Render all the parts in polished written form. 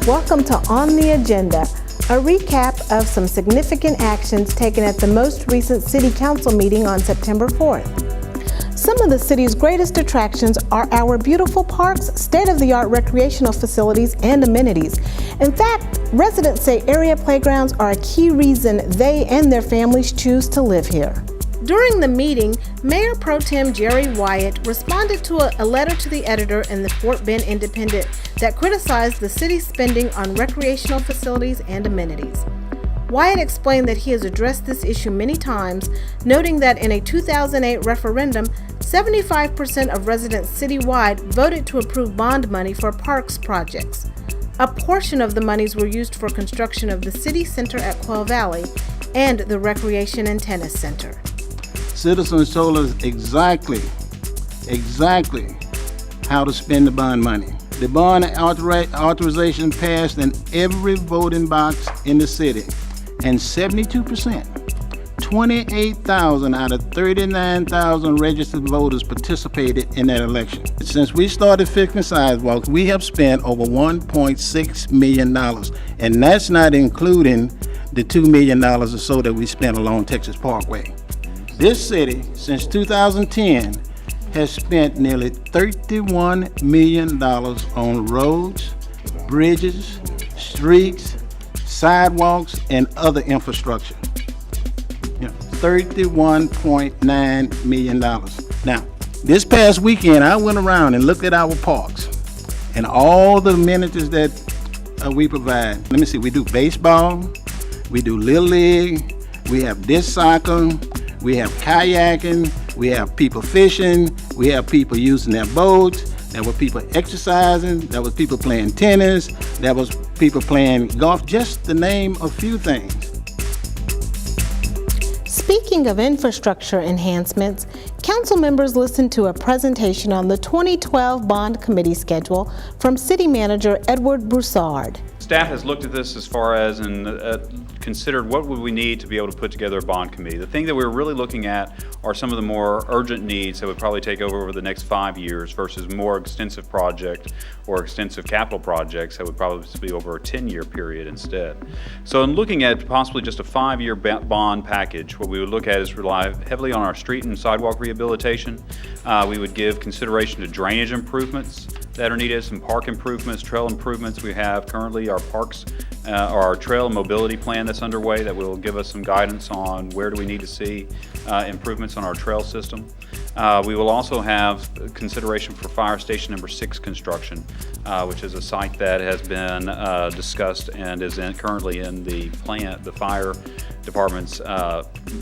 Welcome to On the Agenda, a recap of some significant actions taken at the most recent City Council meeting on September 4th. Some of the city's greatest attractions are our beautiful parks, state-of-the-art recreational facilities, and amenities. In fact, residents say area playgrounds are a key reason they and their families choose to live here. During the meeting, Mayor Pro Tem Jerry Wyatt responded to a letter to the editor in the Fort Bend Independent that criticized the city's spending on recreational facilities and amenities. Wyatt explained that he has addressed this issue many times, noting that in a 2008 referendum, 75% of residents citywide voted to approve bond money for parks projects. A portion of the monies were used for construction of the city center at Quail Valley and the Recreation and Tennis Center. Citizens told us exactly how to spend the bond money. The bond authorization passed in every voting box in the city, and 72%, 28,000 out of 39,000 registered voters participated in that election. Since we started fixing sidewalks, we have spent over $1.6 million, and that's not including the $2 million or so that we spent along Texas Parkway. This city, since 2010, has spent nearly $31 million on roads, bridges, streets, sidewalks, and other infrastructure. $31.9 million. Now, this past weekend, I went around and looked at our parks and all the amenities that we provide. Let me see, we do baseball, we do Little League, we have disc soccer, we have kayaking, we have people fishing, we have people using their boats, there were people exercising, there was people playing tennis, there was people playing golf, just to name a few things. Speaking of infrastructure enhancements, council members listened to a presentation on the 2012 Bond Committee schedule from City Manager Edward Broussard. Staff has looked at this as far as considered what would we need to be able to put together a bond committee. The thing that we're really looking at are some of the more urgent needs that would probably take over the next 5 years versus more extensive project or extensive capital projects that would probably be over a 10-year period instead. So in looking at possibly just a 5-year bond package, what we would look at is rely heavily on our street and sidewalk rehabilitation. We would give consideration to drainage improvements that are needed, some park improvements, trail improvements. We have currently our parks or our trail and mobility plan that's underway that will give us some guidance on where do we need to see improvements on our trail system. We will also have consideration for Fire Station number 6 construction, which is a site that has been discussed and is currently in the fire department's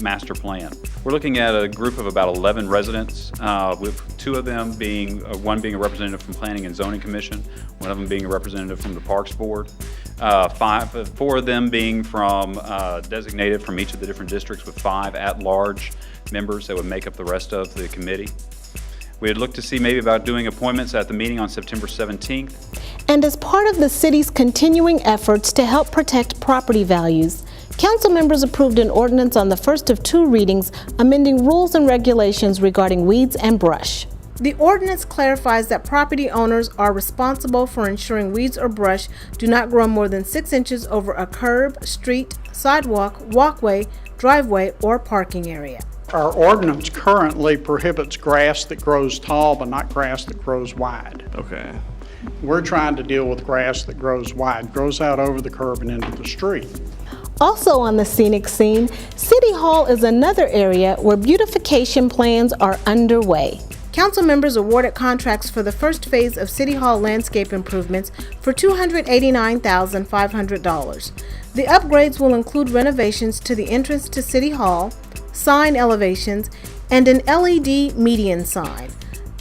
master plan. We're looking at a group of about 11 residents, with 2 of them being, one being a representative from Planning and Zoning Commission, one of them being a representative from the Parks Board, 4 of them being from designated from each of the different districts, with 5 at-large members that would make up the rest of the committee. We'd look to see maybe about doing appointments at the meeting on September 17th. And as part of the city's continuing efforts to help protect property values, council members approved an ordinance on the first of 2 readings amending rules and regulations regarding weeds and brush. The ordinance clarifies that property owners are responsible for ensuring weeds or brush do not grow more than 6 inches over a curb, street, sidewalk, walkway, driveway, or parking area. Our ordinance currently prohibits grass that grows tall but not grass that grows wide. Okay. We're trying to deal with grass that grows wide, grows out over the curb and into the street. Also on the scenic scene, City Hall is another area where beautification plans are underway. Council members awarded contracts for the first phase of City Hall landscape improvements for $289,500. The upgrades will include renovations to the entrance to City Hall, sign elevations, and an LED median sign.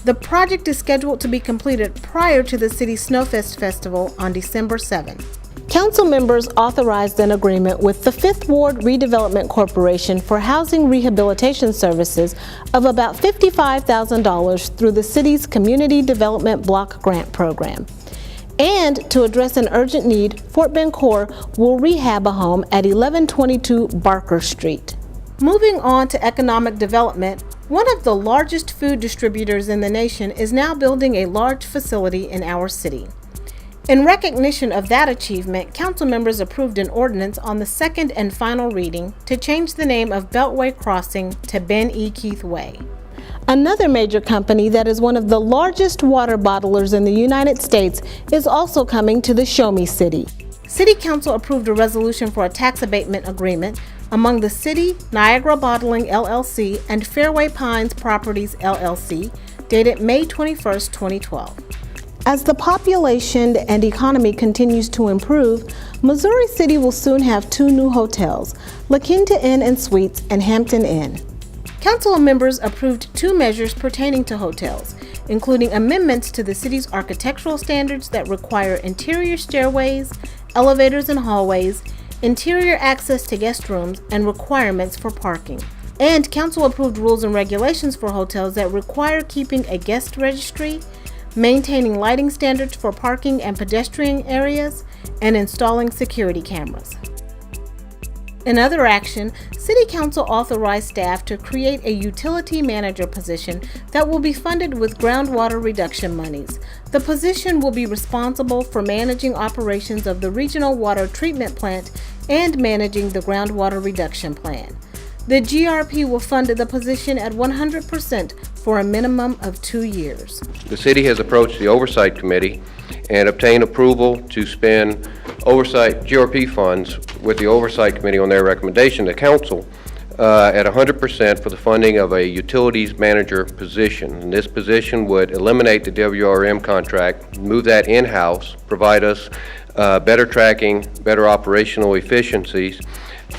The project is scheduled to be completed prior to the City Snowfest Festival on December 7th. Council members authorized an agreement with the 5th Ward Redevelopment Corporation for housing rehabilitation services of about $55,000 through the city's Community Development Block Grant Program. And to address an urgent need, Fort Bend Corps will rehab a home at 1122 Barker Street. Moving on to economic development, one of the largest food distributors in the nation is now building a large facility in our city. In recognition of that achievement, council members approved an ordinance on the second and final reading to change the name of Beltway Crossing to Ben E. Keith Way. Another major company that is one of the largest water bottlers in the United States is also coming to the Show Me City. City Council approved a resolution for a tax abatement agreement among the city, Niagara Bottling LLC, and Fairway Pines Properties LLC, dated May 21, 2012. As the population and economy continues to improve, Missouri City will soon have 2 new hotels, La Quinta Inn and Suites and Hampton Inn. Council members approved 2 measures pertaining to hotels, including amendments to the city's architectural standards that require interior stairways, elevators and hallways, interior access to guest rooms, and requirements for parking. And council approved rules and regulations for hotels that require keeping a guest registry, maintaining lighting standards for parking and pedestrian areas, and installing security cameras. In other action, City Council authorized staff to create a utility manager position that will be funded with groundwater reduction monies. The position will be responsible for managing operations of the regional water treatment plant and managing the groundwater reduction plan. The GRP will fund the position at 100% for a minimum of 2 years. The city has approached the Oversight Committee and obtained approval to spend GRP funds with the Oversight Committee on their recommendation to Council at 100% for the funding of a utilities manager position. And this position would eliminate the WRM contract, move that in-house, provide us better tracking, better operational efficiencies.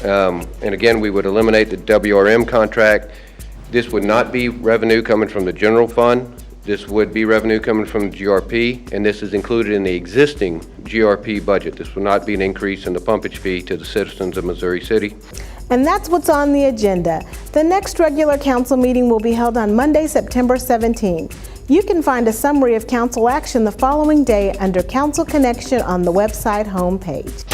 And again, we would eliminate the WRM contract. This would not be revenue coming from the general fund. This would be revenue coming from the GRP, and this is included in the existing GRP budget. This will not be an increase in the pumpage fee to the citizens of Missouri City. And that's what's on the agenda. The next regular council meeting will be held on Monday, September 17. You can find a summary of council action the following day under Council Connection on the website homepage.